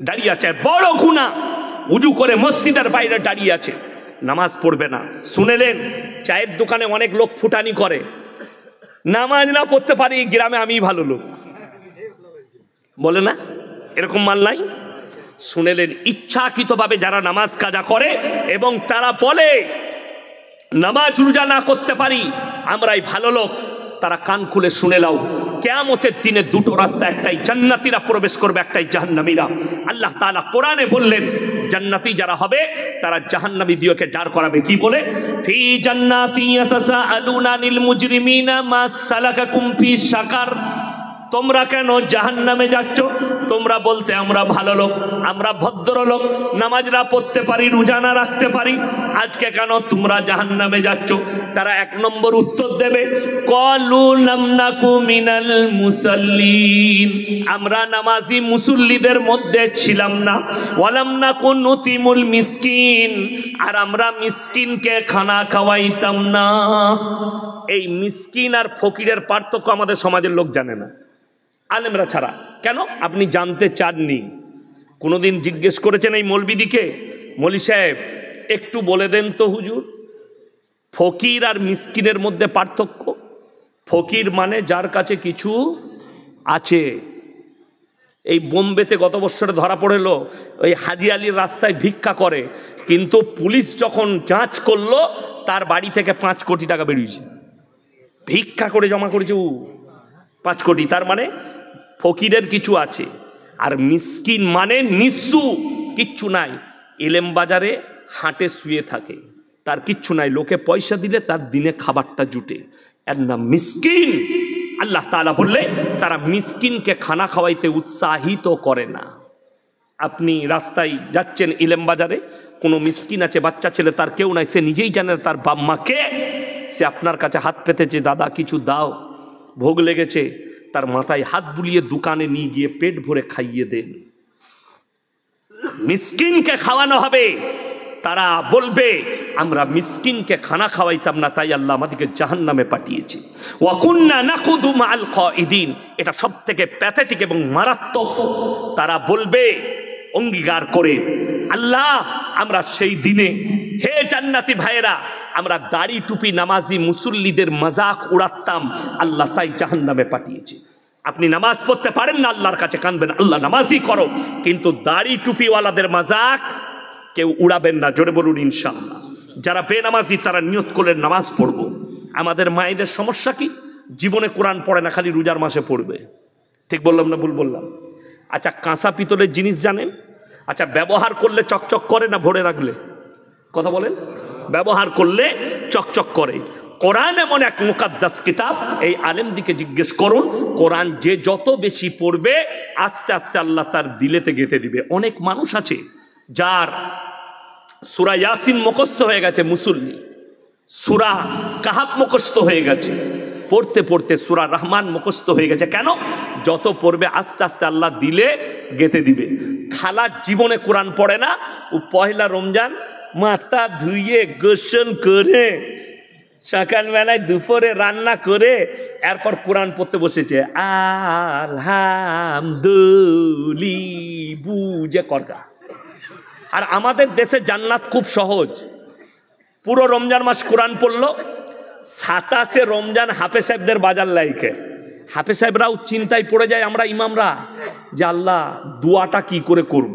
দাঁড়িয়ে আছে, বড় গুনাহ। উজু করে মসজিদের বাইরে দাঁড়িয়ে আছে, নামাজ পড়বে না। শুনেলেন চায়ের দোকানে অনেক লোক ফুটানি করে, নামাজ না পড়তে পারি গ্রামে আমি ভালো লোক বলে না, এরকম মাল নাই? শুনেলেন ইচ্ছাকৃতভাবে যারা নামাজ কাজা করে এবং তারা বলে নামাজ রোজা না করতে পারি আমরাই ভালো লোক, তারা কান খুলে শুনে নাও, কিয়ামতের দিনে দুটো রাস্তা, একটাই জান্নাতীরা প্রবেশ করবে, একটাই জাহান্নামীরা। আল্লাহ তাআলা কোরআনে বললেন জান্নাতি যারা হবে তারা জাহান্নামী দিওকে দাঁড় করাবে, কি বলে? ফি জান্নাতি ইয়াতাসাআলুনা আনিল মুজরিমিনা মা সালাকাকুম ফি সাকার। তোমরা কেন জাহান্নামে যাচ্ছ? তোমরা বলতে আমরা ভালো লোক, আমরা ভদ্রলোক, নামাজ না পড়তে পারি, রোজা না রাখতে পারি, আজকে কেন তোমরা জাহান্নামে যাচ্ছ? তারা এক নম্বর উত্তর দেবে, ক্বালু লাম নাকু মিনাল মুসাল্লিন, আমরা নামাজি মুসল্লিদের মধ্যে ছিলাম না, ওয়ালাম নাকু নুতিমুল মিসকিন, আর আমরা মিসকিনকে খানা খাওয়াইতাম না। এই মিসকিন আর ফকিরের পার্থক্য আমাদের সমাজের লোক জানে না, আলেমরা ছাড়া। কেন? আপনি জানতে চাননি? কোনোদিন জিজ্ঞেস করেছেন এই মৌলবিদিকে, মৌলী সাহেব একটু বলে দেন তো হুজুর, ফকির আর মিসকিনের মধ্যে পার্থক্য? ফকির মানে যার কাছে কিছু আছে। এই বোম্বেতে গত বছরে ধরা পড়েল, ওই হাজি আলীর রাস্তায় ভিক্ষা করে, কিন্তু পুলিশ যখন যাঁচ করলো তার বাড়ি থেকে 5 কোটি টাকা বেরিয়েছে, ভিক্ষা করে জমা করেছে 5 কোটি। তার মানে ফকিরের কিছু আছে, আর মিসকিন মানে নিঃস্ব, কিচ্ছু নাই, এলেম বাজারে হাটে শুয়ে থাকে, তার কিচ্ছু নাই, লোকে পয়সা দিলে তার দিনে খাবারটা জুটে, এর নাম মিসকিন। আল্লাহ তাআলা বললে তারা মিসকিনকে খানা খাওয়াইতে উৎসাহিত করে না। আপনি রাস্তায় যাচ্ছেন ইলেম বাজারে, কোনো মিসকিন আছে, বাচ্চা ছেলে, তার কেউ নাই, সে নিজেই জানে তার বাপ মাকে, সে আপনার কাছে হাত পেতেছে, দাদা কিছু দাও, ভোগ লেগেছে, তার মাথায় হাত বুলিয়ে দোকানে নিয়ে গিয়ে পেট ভরে খাইয়ে দেন। মিসকিনকে খাওয়ানো হবে, তারা বলবে আমরা মিসকিনকে খানা খাওয়াইতাম না, তাই আল্লাহ আমাদেরকে জাহান্নামে পাঠিয়েছে। ওয়া কুন্না নাখুদু মাআল কাঈদিন, এটা সবথেকে প্যাথেটিক এবং মারাত্মক। তারা বলবে অঙ্গীকার করে, আল্লাহ আমরা সেই দিনে, হে জান্নাতি ভাইয়েরা, আমরা দাড়ি টুপি নামাজি মুসল্লিদের মজাক উড়াতাম, আল্লাহ তাই জাহান্নামে পাঠিয়েছে। আপনি নামাজ পড়তে পারেন না, আল্লাহর কাছে কাঁদবেন, আল্লাহ নামাজি করো, কিন্তু দাড়ি টুপিওয়ালাদের মজাক কেউ উড়াবেন না। জোরে বলুন ইনশাআল্লাহ। যারা বেনামাজি তারা নিয়ত করলেন নামাজ পড়বো। আমাদের মায়েদের সমস্যা কি? জীবনে কোরআন পড়ে না, খালি রোজার মাসে পড়বে। ঠিক বললাম না ভুল বললাম? আচ্ছা, কাঁসা পিতলের জিনিস জানেন? আচ্ছা, ব্যবহার করলে চকচক করে না ভরে রাখলে? কথা বলেন। ব্যবহার করলে চকচক করে। কোরআন এমন এক মুকাদ্দাস কিতাব, এই আলেমদিকে জিজ্ঞেস করুন, কোরআন যে যত বেশি পড়বে আস্তে আস্তে আল্লাহ তার দিলেতে গেঁথে দিবে। অনেক মানুষ আছে যার সূরা ইয়াসিন মুখস্থ হয়ে গেছে, মুসল্লি, সূরা কাহাফ মুখস্থ হয়ে গেছে, পড়তে পড়তে সূরা রহমান মুখস্থ হয়ে গেছে। কেন? যত পড়বে আস্তে আস্তে আল্লাহ দিলে গেঁথে দিবে। খালা জীবনে কোরআন পড়ে না, ও পয়লা রমজান মাথা ধুইয়ে গোসল করে সকালবেলায় দুপুরে রান্না করে এরপর কোরআন পড়তে বসেছে, আলহামদুলিল্লাহ বুঝে করগা। আর আমাদের দেশে জান্নাত খুব সহজ, পুরো রমজান মাস কোরআন পড়লো, 27 রমজান হাফেজ সাহেবদের বাজার লাইকে, হাফেজ সাহেবরাও চিন্তায় পড়ে যায়, আমরা ইমামরা, যে আল্লাহ দোয়াটা কি করে করব।